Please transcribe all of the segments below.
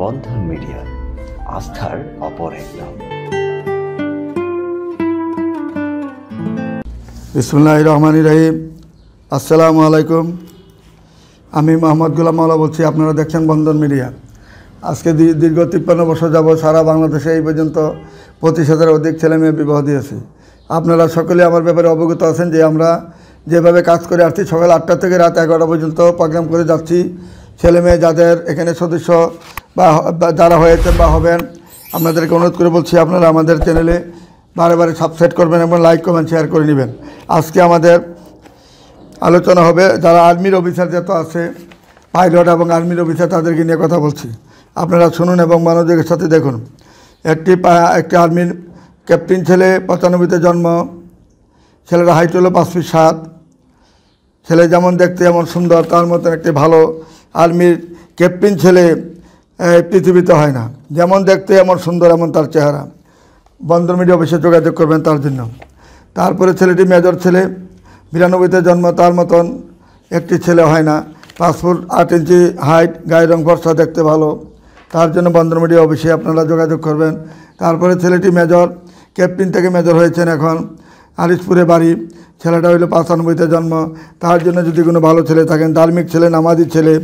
বন্ধন media, আস্থার অপর এক নাম। বিসমিল্লাহির রহমানির রহিম। আসসালামু আলাইকুম। আমি মোহাম্মদ গোলাম মাওলা বলছি। আপনারা দেখছেন বন্ধন মিডিয়া। আজকে দীর্ঘ 53 বছর যাব সারা বাংলাদেশে এই পর্যন্ত 25,000-এর অধিক ছেলেমেয়ে বিবাহ দিয়েছি। আপনারা সকলে আমার ব্যাপারে অবগত আছেন যে আমরা যেভাবে কাজ করে আসছি, সকাল 8টা থেকে রাত 11টা পর্যন্ত প্রোগ্রাম করে যাচ্ছি। ছেলেমেয়ে যাদের এখানে সদস্য বা যারা হয়েছেন বা হবেন, আপনাদেরকে অনুরোধ করে বলছি আপনারা আমাদের চ্যানেলে বারে সাবস্ক্রাইব করবেন এবং লাইক কমেন্ট শেয়ার করে নেবেন। আজকে আমাদের আলোচনা হবে যারা আর্মির অফিসার যত আছে, পাইলট এবং আর্মির অফিসার, তাদেরকে নিয়ে কথা বলছি। আপনারা শুনুন এবং মনোযোগের সাথে দেখুন। একটি আর্মির ক্যাপ্টেন ছেলে, 95-তে জন্ম। ছেলের হাইট হলো 5 ফিট 7। ছেলে যেমন দেখতে এমন সুন্দর, তার মতন একটি ভালো আর্মির ক্যাপ্টেন ছেলে পৃথিবীতে হয় না। যেমন দেখতে এমন সুন্দর, এমন তার চেহারা। বন্ধন মিডিয়া অফিসে যোগাযোগ করবেন তার জন্য। তারপরে ছেলেটি মেজর ছেলে, 92-তে জন্ম। তার মতন একটি ছেলে হয় না। 5 ফুট 8 ইঞ্চি হাইট, গায়ের রং ফর্সা, দেখতে ভালো। তার জন্য বন্ধন মিডিয়া অফিসে আপনারা যোগাযোগ করবেন। তারপরে ছেলেটি মেজর, ক্যাপ্টেন থেকে মেজর হয়েছেন, এখন আরিসপুরে বাড়ি। ছেলেটা হইল 95-তে জন্ম। তার জন্য যদি কোনো ভালো ছেলে থাকেন, ধার্মিক ছেলে, নামাজি ছেলে,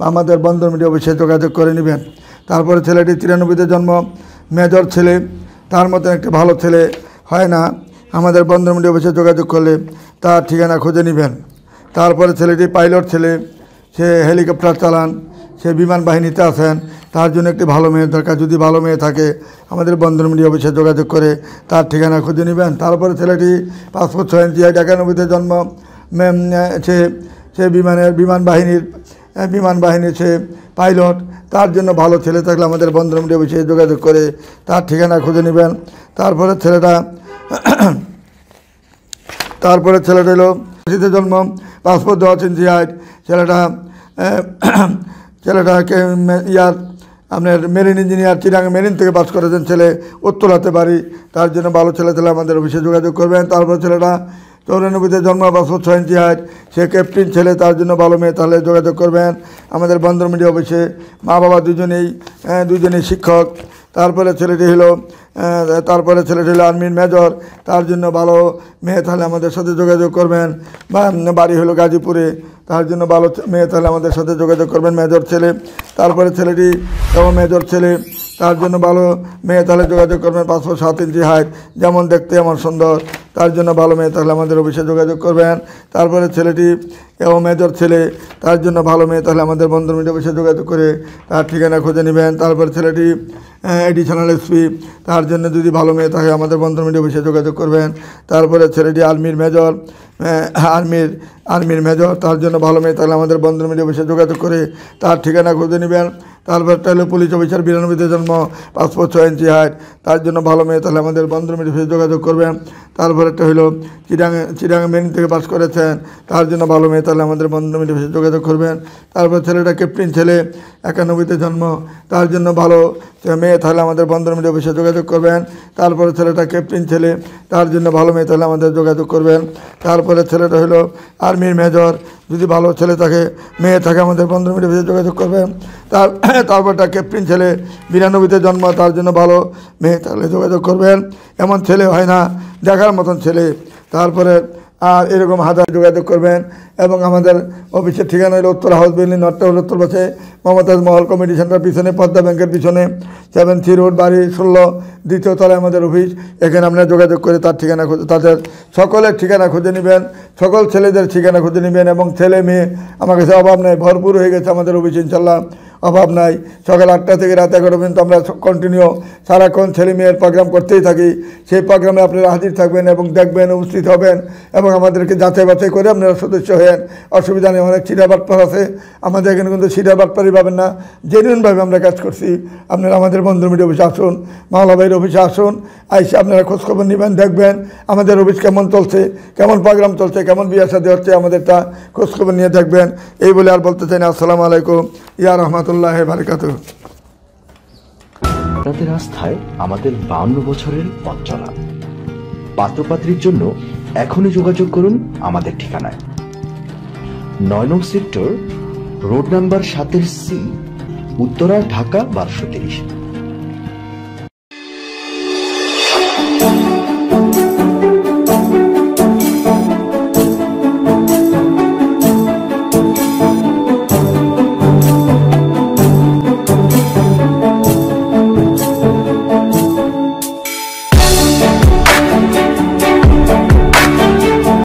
আমাদের বন্ধন মিডিয়া অফিসে যোগাযোগ করে নেবেন। তারপরে ছেলেটি 93-তে জন্ম, মেজর ছেলে। তার মতন একটা ভালো ছেলে হয় না। আমাদের বন্ধন মিডিয়া অফিসে যোগাযোগ করলে তার ঠিকানা খুঁজে নেবেন। তারপরে ছেলেটি পাইলট ছেলে, সে হেলিকপ্টার চালান, সে বিমান বাহিনীতে আছেন। তার জন্য একটি ভালো মেয়ের দরকার। যদি ভালো মেয়ে থাকে আমাদের বন্ধন মিডিয়া অফিসে যোগাযোগ করে তার ঠিকানা খুঁজে নেবেন। তারপরে ছেলেটি 5 ফুট 6 ইঞ্চি হাইট, 91-তে জন্ম। সে বিমান বাহিনীর সে পাইলট। তার জন্য ভালো ছেলে থাকলে আমাদের বন্ধন মিডিয়া অফিসে যোগাযোগ করে তার ঠিকানা খুঁজে নেবেন। তারপরে ছেলেটা হলো 80-তে জন্ম, 5 ফুট 10 ইঞ্চি হাইট। ছেলেটাকে আপনার মেরিন ইঞ্জিনিয়ার, চিরাং মেরিন থেকে পাস করেছেন ছেলে, উত্তরাতে বাড়ি। তার জন্য ভালো ছেলে তাহলে আমাদের অফিসে যোগাযোগ করবেন। তারপর ছেলেটা 94-তে জন্ম, 5 ফুট 6 ইঞ্চি হাইট, সে ক্যাপ্টেন ছেলে। তার জন্য ভালো মেয়ে তাহলে যোগাযোগ করবেন আমাদের বন্ধন মিডিয়া অফিসে। মা বাবা দুজনেই শিক্ষক। তারপরে ছেলেটি হলো আর্মির মেজর। তার জন্য ভালো মেয়ে তাহলে আমাদের সাথে যোগাযোগ করবেন। বা বাড়ি হলো গাজীপুরে। তার জন্য ভালো মেয়ে তাহলে আমাদের সাথে যোগাযোগ করবেন, মেজর ছেলে। তারপরে ছেলেটি যেমন মেজর ছেলে, তার জন্য ভালো মেয়ে তাহলে যোগাযোগ করবেন। 5 ফুট 7 ইঞ্চি হাইট, যেমন দেখতে এমন সুন্দর। তার জন্য ভালো মেয়ে তাহলে আমাদের অফিসে যোগাযোগ করবেন। তারপরে ছেলেটি এবং মেজর ছেলে, তার জন্য ভালো মেয়ে তাহলে আমাদের বন্ধন মিডিয়া অফিসে যোগাযোগ করে তার ঠিকানা খুঁজে নেবেন। তারপরে ছেলেটি এডিশনাল এসপি, তার জন্য যদি ভালো মেয়ে থাকে আমাদের বন্ধন মিডিয়া অফিসে যোগাযোগ করবেন। তারপরে ছেলেটি আর্মির মেজর, তার জন্য ভালো মেয়ে তাহলে আমাদের বন্ধন মিডিয়া অফিসে যোগাযোগ করে তার ঠিকানা খুঁজে নেবেন। তারপরটা হলো পুলিশ অফিসার, 92-তে জন্ম, 5 ফুট 6 ইঞ্চি হাইট। তার জন্য ভালো মেয়ে তাহলে আমাদের বন্ধন মিডিয়া অফিসে যোগাযোগ করবেন। তারপরেরটা হলো চিরাং মেরিন থেকে পাস করেছেন, তার জন্য ভালো মেয়ে তাহলে আমাদের বন্ধন মিডিয়া অফিসে যোগাযোগ করবেন। তারপর ছেলেটা ক্যাপ্টেন ছেলে, 91-তে জন্ম। তার জন্য ভালো মেয়ে তাহলে আমাদের বন্ধন মিডিয়া অফিসে যোগাযোগ করবেন। তারপরে ছেলেটা ক্যাপ্টেন ছেলে, তার জন্য ভালো মেয়ে তাহলে আমাদের যোগাযোগ করবেন। তারপরে ছেলেটা হলো আর্মির মেজর, যদি ভালো ছেলে থাকে মেয়ে থাকে আমাদের বন্ধন মিডিয়া অফিসে যোগাযোগ করবেন। তারপরটা ক্যাপ্টেন ছেলে, 92-তে জন্ম। তার জন্য ভালো মেয়ে তাহলে যোগাযোগ করবেন। এমন ছেলে হয় না, দেখার মতন ছেলে। তারপরে আর এরকম হাজার যোগাযোগ করবেন। এবং আমাদের অফিসের ঠিকানা হলো উত্তর হাউস বিল্ডিং, নর্থ উত্তর পাশে মমতাজ মহল কমিটি সেন্টার পিছনে, পদ্মা ব্যাংকের পিছনে, 7C রোড, বাড়ি 16, 2য় তলায় আমাদের অফিস। এখানে আপনারা যোগাযোগ করে তার ঠিকানা তাদের সকলের ঠিকানা খুঁজে নেবেন, সকল ছেলেদের ঠিকানা খুঁজে নেবেন। এবং ছেলে মেয়ে আমার কাছে অভাব নেই, ভরপুর হয়ে গেছে আমাদের অফিস, ইনশাল্লাহ অভাব নাই। সকাল 8টা থেকে রাত 11 পর্যন্ত আমরা কন্টিনিউ সারাক্ষণ ছেলে মেয়ের প্রোগ্রাম করতেই থাকি। সেই প্রোগ্রামে আপনারা হাজির থাকবেন এবং দেখবেন, উপস্থিত হবেন এবং আমাদেরকে যাচাই বাছাই করে আপনারা সদস্য হয়েন। অসুবিধা নেই। অনেক সিডা বাটপার আছে, আমাদের এখানে কিন্তু সিডা বাটপারই পাবেন না। জেনুইনভাবে আমরা কাজ করছি। আপনারা আমাদের বন্ধন মিডিয়া অফিসে আসুন, মাওলা ভাইয়ের অফিসে আসুন। আইসে আপনারা খোঁজখবর নেবেন, দেখবেন আমাদের অফিস কেমন চলছে, কেমন প্রোগ্রাম চলছে, কেমন বিয়ে শাদী হচ্ছে, আমাদেরটা খোঁজখবর নিয়ে দেখবেন। এই বলে আর বলতে চাই না। আসসালামু আলাইকুম, ইয়া রহমতুল্লাহ বারাকাতুহু। আপনাদের আস্থায় আমাদের 52 বছরের পথ চলা। পাত্রপাত্রীর জন্য এখনই যোগাযোগ করুন আমাদের ঠিকানায়। 9 নং sector, road number 7-C, Uttara, Dhaka 1230।